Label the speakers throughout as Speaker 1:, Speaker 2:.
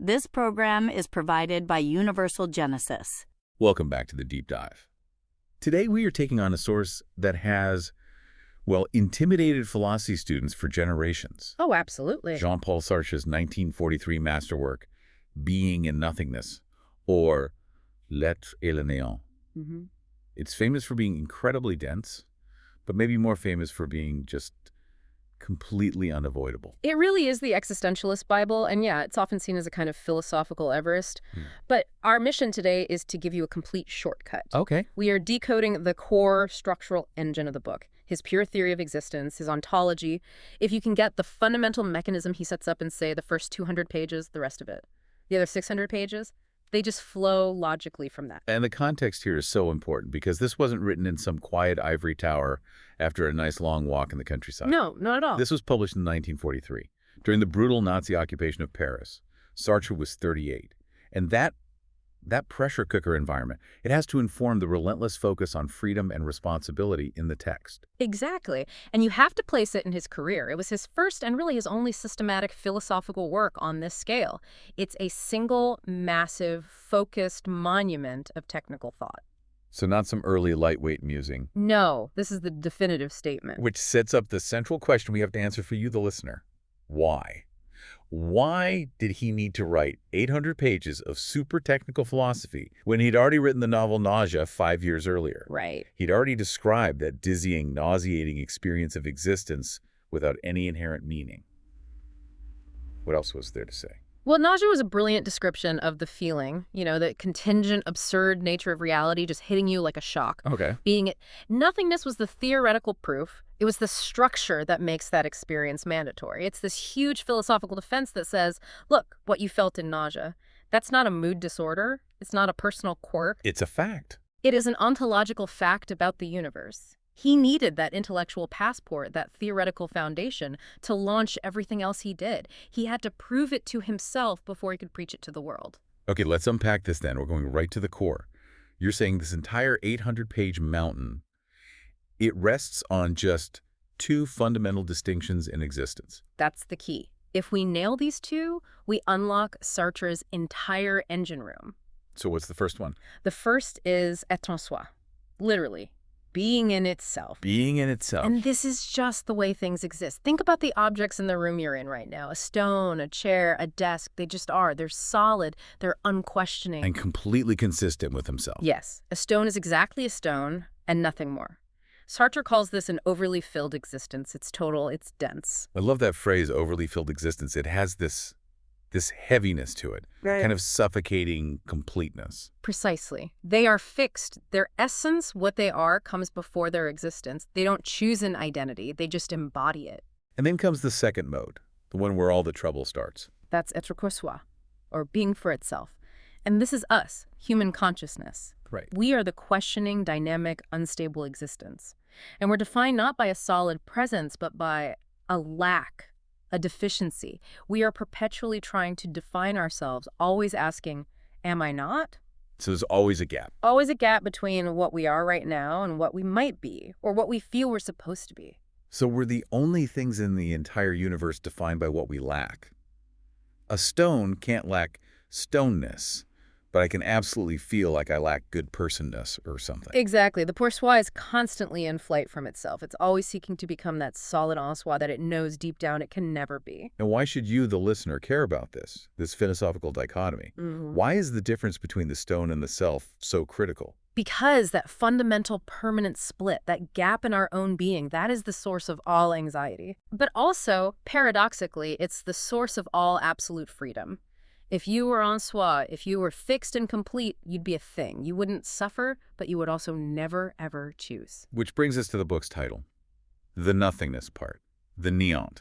Speaker 1: This program is provided by Universal Genesis.
Speaker 2: Welcome back to the Deep Dive. Today we are taking on a source that has, well, intimidated philosophy students for generations.
Speaker 3: Oh, absolutely.
Speaker 2: Jean-Paul Sartre's 1943 masterwork, Being and Nothingness, or L'être et le néant. It's famous for being incredibly dense, but maybe more famous for being just completely unavoidable.
Speaker 3: It really is the existentialist Bible, and yeah, it's often seen as a kind of philosophical Everest. But our mission today is to give you a complete shortcut.
Speaker 2: Okay.
Speaker 3: We are decoding the core structural engine of the book, his pure theory of existence, his ontology. If you can get the fundamental mechanism he sets up in, say, the first 200 pages, the rest of it, the other 600 pages, they just flow logically from that.
Speaker 2: And the context here is so important because this wasn't written in some quiet ivory tower after a nice long walk in the countryside.
Speaker 3: No, not at all.
Speaker 2: This was published in 1943. During the brutal Nazi occupation of Paris, Sartre was 38. And that pressure cooker environment, it has to inform the relentless focus on freedom and responsibility in the text.
Speaker 3: Exactly. And you have to place it in his career. It was his first and really his only systematic philosophical work on this scale. It's a single, massive, focused monument of technical thought.
Speaker 2: So not some early lightweight musing.
Speaker 3: No, this is the definitive statement.
Speaker 2: Which sets up the central question we have to answer for you, the listener. Why? Why did he need to write 800 pages of super technical philosophy when he'd already written the novel Nausea 5 years earlier?
Speaker 3: Right.
Speaker 2: He'd already described that dizzying, nauseating experience of existence without any inherent meaning. What else was there to say?
Speaker 3: Well, nausea was a brilliant description of the feeling, the contingent, absurd nature of reality just hitting you like a shock.
Speaker 2: Okay.
Speaker 3: Nothingness was the theoretical proof. It was the structure that makes that experience mandatory. It's this huge philosophical defense that says, look, what you felt in nausea, that's not a mood disorder. It's not a personal quirk.
Speaker 2: It's a fact.
Speaker 3: It is an ontological fact about the universe. He needed that intellectual passport, that theoretical foundation, to launch everything else he did. He had to prove it to himself before he could preach it to the world.
Speaker 2: Okay, let's unpack this then. We're going right to the core. You're saying this entire 800-page mountain, it rests on just two fundamental distinctions in existence.
Speaker 3: That's the key. If we nail these two, we unlock Sartre's entire engine room.
Speaker 2: So what's the first one?
Speaker 3: The first is être en soi, literally. Being in itself.
Speaker 2: Being in itself.
Speaker 3: And this is just the way things exist. Think about the objects in the room you're in right now. A stone, a chair, a desk. They just are. They're solid. They're unquestioning.
Speaker 2: And completely consistent with himself.
Speaker 3: Yes. A stone is exactly a stone and nothing more. Sartre calls this an overly filled existence. It's total. It's dense.
Speaker 2: I love that phrase, overly filled existence. It has this heaviness to it, kind of suffocating completeness.
Speaker 3: Precisely. They are fixed. Their essence, what they are, comes before their existence. They don't choose an identity. They just embody it.
Speaker 2: And then comes the second mode, the one where all the trouble starts.
Speaker 3: That's être pour soi, or being for itself. And this is us, human consciousness.
Speaker 2: Right.
Speaker 3: We are the questioning, dynamic, unstable existence. And we're defined not by a solid presence, but by a lack, a deficiency. We are perpetually trying to define ourselves, always asking, am I not?
Speaker 2: So there's always a gap.
Speaker 3: Always a gap between what we are right now and what we might be, or what we feel we're supposed to be.
Speaker 2: So we're the only things in the entire universe defined by what we lack. A stone can't lack stoneness, but I can absolutely feel like I lack good personness or something.
Speaker 3: Exactly. The pour soi is constantly in flight from itself. It's always seeking to become that solid en soi that it knows deep down it can never be.
Speaker 2: And why should you, the listener, care about this philosophical dichotomy? Why is the difference between the stone and the self so critical?
Speaker 3: Because that fundamental permanent split, that gap in our own being, that is the source of all anxiety. But also, paradoxically, it's the source of all absolute freedom. If you were en soi, if you were fixed and complete, you'd be a thing. You wouldn't suffer, but you would also never, ever choose.
Speaker 2: Which brings us to the book's title, the nothingness part, the néant.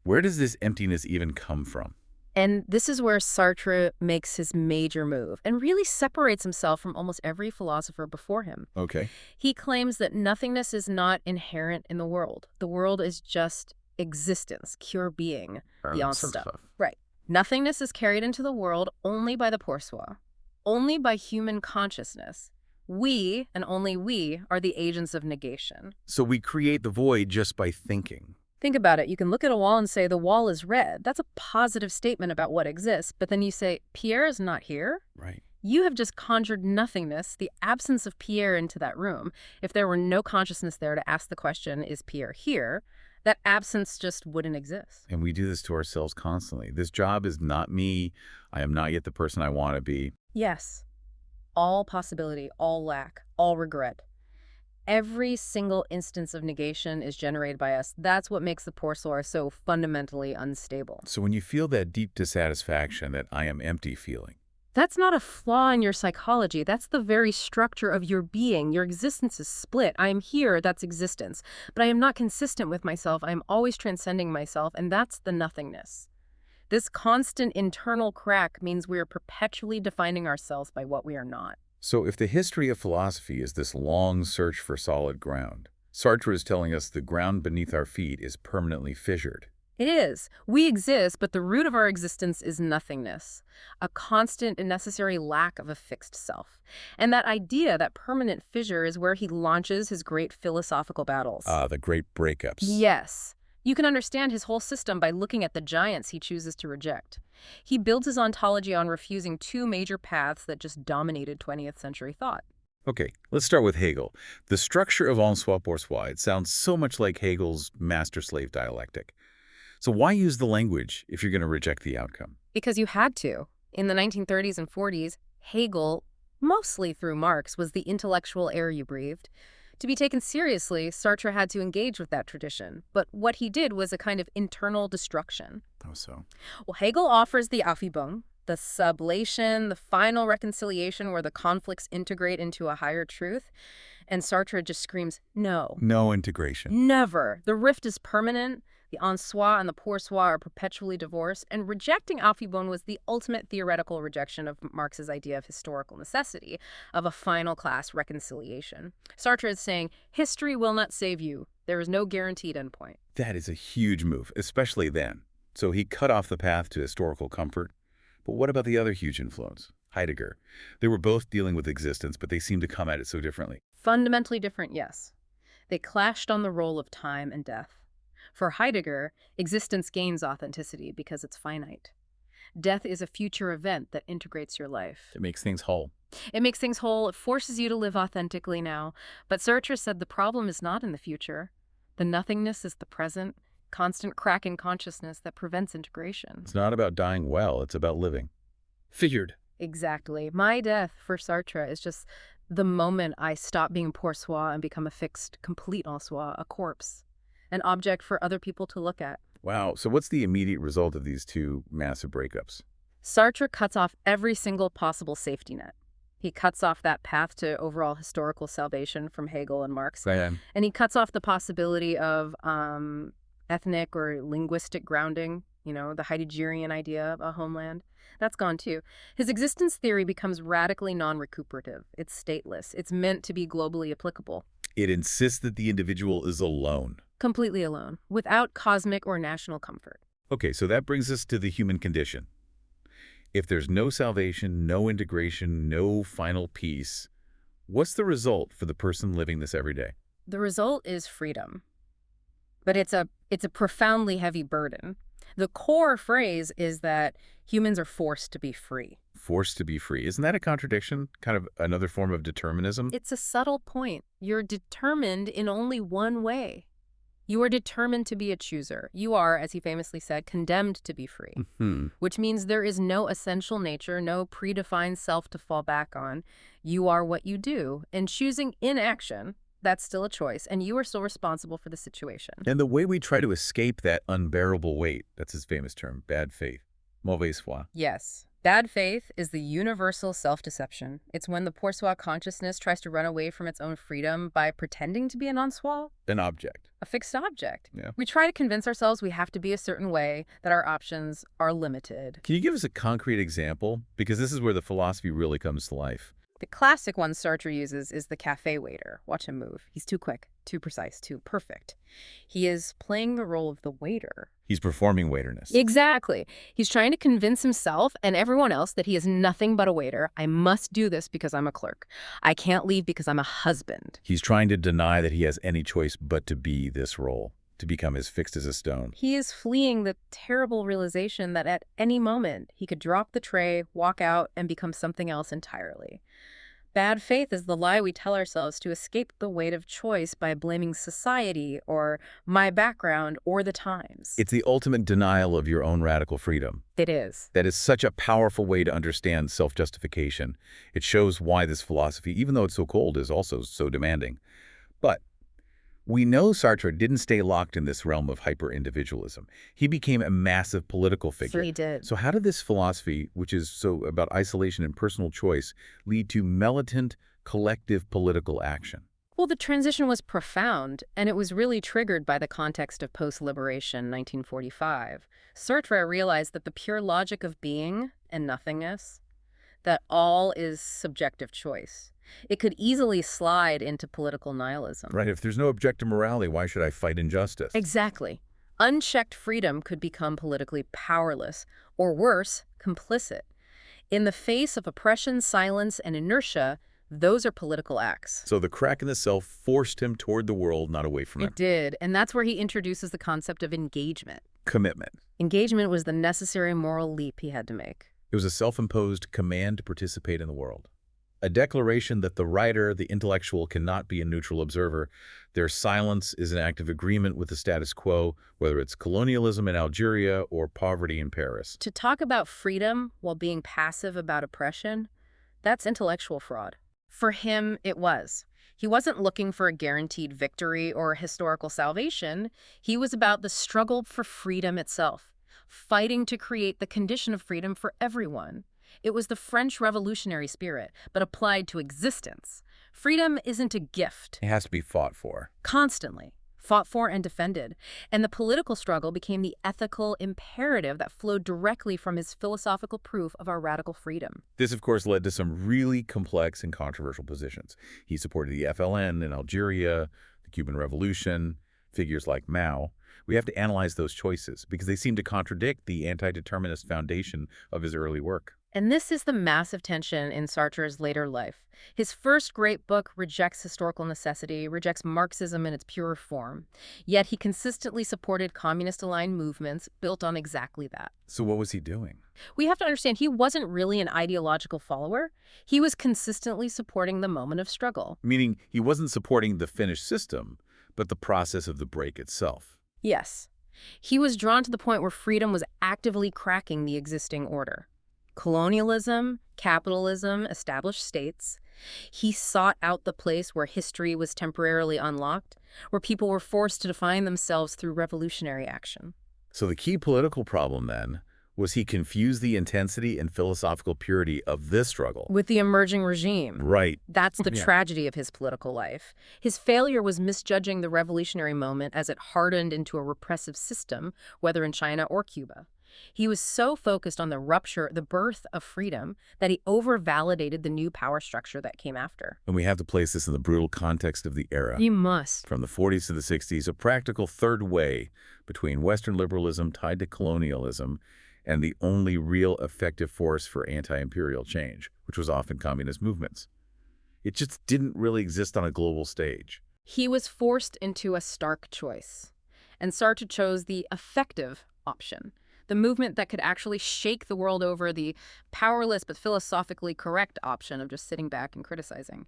Speaker 2: Where does this emptiness even come from?
Speaker 3: And this is where Sartre makes his major move and really separates himself from almost every philosopher before him.
Speaker 2: Okay.
Speaker 3: He claims that nothingness is not inherent in the world. The world is just existence, pure being, beyond stuff. Right. Nothingness is carried into the world only by the pour soi, only by human consciousness. We, and only we, are the agents of negation.
Speaker 2: So we create the void just by thinking.
Speaker 3: Think about it. You can look at a wall and say, the wall is red. That's a positive statement about what exists. But then you say, Pierre is not here?
Speaker 2: Right.
Speaker 3: You have just conjured nothingness, the absence of Pierre, into that room. If there were no consciousness there to ask the question, is Pierre here? That absence just wouldn't exist.
Speaker 2: And we do this to ourselves constantly. This job is not me. I am not yet the person I want to be.
Speaker 3: Yes. All possibility, all lack, all regret. Every single instance of negation is generated by us. That's what makes the poor soul so fundamentally unstable.
Speaker 2: So when you feel that deep dissatisfaction, that I am empty feeling,
Speaker 3: That's not a flaw in your psychology. That's the very structure of your being. Your existence is split. I am here, that's existence. But I am not consistent with myself. I am always transcending myself, and that's the nothingness. This constant internal crack means we are perpetually defining ourselves by what we are not.
Speaker 2: so if the history of philosophy is this long search for solid ground, Sartre is telling us the ground beneath our feet is permanently fissured.
Speaker 3: It is. We exist, but the root of our existence is nothingness, a constant and necessary lack of a fixed self. And that idea, that permanent fissure, is where he launches his great philosophical battles.
Speaker 2: The great breakups.
Speaker 3: Yes. You can understand his whole system by looking at the giants he chooses to reject. He builds his ontology on refusing two major paths that just dominated 20th century thought.
Speaker 2: Okay, let's start with Hegel. The structure of en soi pour soi, it sounds so much like Hegel's master-slave dialectic. So why use the language if you're going to reject the outcome?
Speaker 3: Because you had to. In the 1930s and 40s, Hegel, mostly through Marx, was the intellectual air you breathed. To be taken seriously, Sartre had to engage with that tradition. But what he did was a kind of internal destruction.
Speaker 2: Oh, so?
Speaker 3: Well, Hegel offers the Aufhebung, the sublation, the final reconciliation where the conflicts integrate into a higher truth. And Sartre just screams, no.
Speaker 2: No integration.
Speaker 3: Never. The rift is permanent. The en soi and the pour soi are perpetually divorced, and rejecting Aufhebung was the ultimate theoretical rejection of Marx's idea of historical necessity, of a final class reconciliation. Sartre is saying, history will not save you. There is no guaranteed endpoint.
Speaker 2: That is a huge move, especially then. So he cut off the path to historical comfort. But what about the other huge influence? Heidegger. They were both dealing with existence, but they seemed to come at it so differently.
Speaker 3: Fundamentally different, yes. They clashed on the role of time and death. For Heidegger, existence gains authenticity because it's finite. Death is a future event that integrates your life.
Speaker 2: It makes things whole.
Speaker 3: It makes things whole. It forces you to live authentically now. But Sartre said the problem is not in the future. The nothingness is the present, constant crack in consciousness that prevents integration.
Speaker 2: It's not about dying well, it's about living. Figured.
Speaker 3: Exactly. My death, for Sartre, is just the moment I stop being pour soi and become a fixed, complete en soi, a corpse. An object for other people to look at.
Speaker 2: Wow, so what's the immediate result of these two massive breakups?
Speaker 3: Sartre cuts off every single possible safety net. He cuts off that path to overall historical salvation from Hegel and Marx.
Speaker 2: And
Speaker 3: he cuts off the possibility of ethnic or linguistic grounding, the Heideggerian idea of a homeland. That's gone too. His existence theory becomes radically non-recuperative. It's stateless. It's meant to be globally applicable.
Speaker 2: it insists that the individual is alone.
Speaker 3: Completely alone, without cosmic or national comfort.
Speaker 2: Okay, so that brings us to the human condition. If there's no salvation, no integration, no final peace, what's the result for the person living this every day?
Speaker 3: The result is freedom. But it's a profoundly heavy burden. The core phrase is that humans are forced to be free.
Speaker 2: Forced to be free. Isn't that a contradiction? Kind of another form of determinism?
Speaker 3: It's a subtle point. You're determined in only one way. You are determined to be a chooser. You are, as he famously said, condemned to be free, which means there is no essential nature, no predefined self to fall back on. You are what you do. And choosing inaction, that's still a choice, and you are still responsible for the situation.
Speaker 2: And the way we try to escape that unbearable weight, that's his famous term, bad faith, mauvaise foi.
Speaker 3: Yes. Bad faith is the universal self-deception. It's when the pour soi consciousness tries to run away from its own freedom by pretending to be an en soi.
Speaker 2: An object.
Speaker 3: A fixed object.
Speaker 2: Yeah.
Speaker 3: We try to convince ourselves we have to be a certain way, that our options are limited.
Speaker 2: Can you give us a concrete example? Because this is where the philosophy really comes to life.
Speaker 3: The classic one Sartre uses is the cafe waiter. Watch him move. He's too quick, too precise, too perfect. He is playing the role of the waiter.
Speaker 2: He's performing waiterness.
Speaker 3: Exactly. He's trying to convince himself and everyone else that he is nothing but a waiter. I must do this because I'm a clerk. I can't leave because I'm a husband.
Speaker 2: He's trying to deny that he has any choice but to be this role. to become as fixed as a stone.
Speaker 3: He is fleeing the terrible realization that at any moment he could drop the tray, walk out, and become something else entirely. Bad faith is the lie we tell ourselves to escape the weight of choice by blaming society or my background or the times.
Speaker 2: It's the ultimate denial of your own radical freedom.
Speaker 3: It is.
Speaker 2: That is such a powerful way to understand self-justification. It shows why this philosophy, even though it's so cold, is also so demanding. But we know Sartre didn't stay locked in this realm of hyper-individualism. He became a massive political figure.
Speaker 3: So he did.
Speaker 2: So how did this philosophy, which is so about isolation and personal choice, lead to militant, collective political action?
Speaker 3: Well, the transition was profound, and it was really triggered by the context of post-liberation 1945. Sartre realized that the pure logic of being and nothingness, that all is subjective choice. It could easily slide into political nihilism.
Speaker 2: Right, if there's no objective morality, why should I fight injustice?
Speaker 3: Exactly. Unchecked freedom could become politically powerless, or worse, complicit. In the face of oppression, silence, and inertia, those are political acts.
Speaker 2: So the crack in the self forced him toward the world, not away from it.
Speaker 3: It did, and that's where he introduces the concept of engagement.
Speaker 2: Commitment.
Speaker 3: Engagement was the necessary moral leap he had to make.
Speaker 2: It was a self-imposed command to participate in the world. A declaration that the writer, the intellectual, cannot be a neutral observer. Their silence is an act of agreement with the status quo, whether it's colonialism in Algeria or poverty in Paris.
Speaker 3: To talk about freedom while being passive about oppression, that's intellectual fraud. For him, it was. He wasn't looking for a guaranteed victory or historical salvation. He was about the struggle for freedom itself, fighting to create the condition of freedom for everyone. It was the French revolutionary spirit, but applied to existence. Freedom isn't a gift.
Speaker 2: It has to be fought for.
Speaker 3: Constantly. Fought for and defended. And the political struggle became the ethical imperative that flowed directly from his philosophical proof of our radical freedom.
Speaker 2: This, of course, led to some really complex and controversial positions. He supported the FLN in Algeria, the Cuban Revolution, figures like Mao. We have to analyze those choices because they seem to contradict the anti-determinist foundation of his early work.
Speaker 3: And this is the massive tension in Sartre's later life. His first great book rejects historical necessity, rejects Marxism in its pure form. Yet he consistently supported communist-aligned movements built on exactly that.
Speaker 2: So what was he doing?
Speaker 3: We have to understand he wasn't really an ideological follower. He was consistently supporting the moment of struggle.
Speaker 2: Meaning he wasn't supporting the finished system, but the process of the break itself.
Speaker 3: Yes. He was drawn to the point where freedom was actively cracking the existing order. Colonialism, capitalism, established states. He sought out the place where history was temporarily unlocked, where people were forced to define themselves through revolutionary action.
Speaker 2: So the key political problem, then, was he confused the intensity and philosophical purity of this struggle
Speaker 3: with the emerging regime.
Speaker 2: Right.
Speaker 3: That's the tragedy of his political life. His failure was misjudging the revolutionary moment as it hardened into a repressive system, whether in China or Cuba. He was so focused on the rupture, the birth of freedom, that he over-validated the new power structure that came after.
Speaker 2: And we have to place this in the brutal context of the era.
Speaker 3: You must.
Speaker 2: From the 40s to the 60s, a practical third way between Western liberalism tied to colonialism and the only real effective force for anti-imperial change, which was often communist movements. It just didn't really exist on a global stage.
Speaker 3: He was forced into a stark choice. And Sartre chose the effective option. The movement that could actually shake the world over, the powerless but philosophically correct option of just sitting back and criticizing.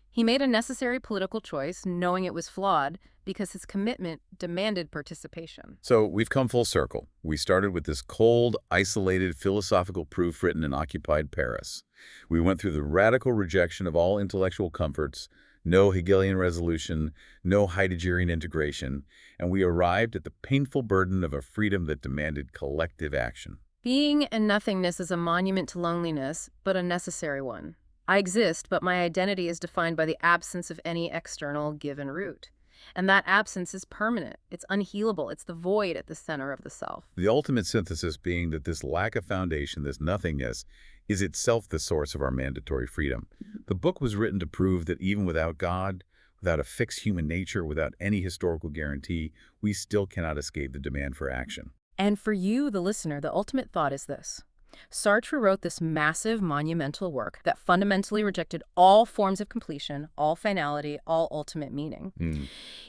Speaker 3: He made a necessary political choice, knowing it was flawed, because his commitment demanded participation.
Speaker 2: So we've come full circle. We started with this cold, isolated philosophical proof written in occupied Paris. We went through the radical rejection of all intellectual comforts, no Hegelian resolution, no Heideggerian integration, and we arrived at the painful burden of a freedom that demanded collective action.
Speaker 3: Being and nothingness is a monument to loneliness, but a necessary one. I exist, but my identity is defined by the absence of any external given root. And that absence is permanent. It's unhealable. It's the void at the center of the self.
Speaker 2: The ultimate synthesis being that this lack of foundation, this nothingness, is itself the source of our mandatory freedom. The book was written to prove that even without God, without a fixed human nature, without any historical guarantee, we still cannot escape the demand for action.
Speaker 3: And for you, the listener, the ultimate thought is this. Sartre wrote this massive, monumental work that fundamentally rejected all forms of completion, all finality, all ultimate meaning.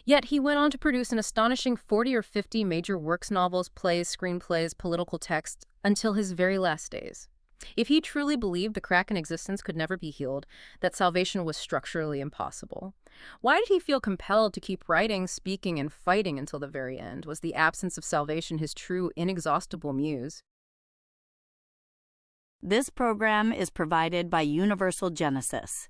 Speaker 3: Yet he went on to produce an astonishing 40 or 50 major works, novels, plays, screenplays, political texts, until his very last days. If he truly believed the crack in existence could never be healed, that salvation was structurally impossible, why did he feel compelled to keep writing, speaking, and fighting until the very end? Was the absence of salvation his true, inexhaustible muse?
Speaker 1: This program is provided by Universal Genesis.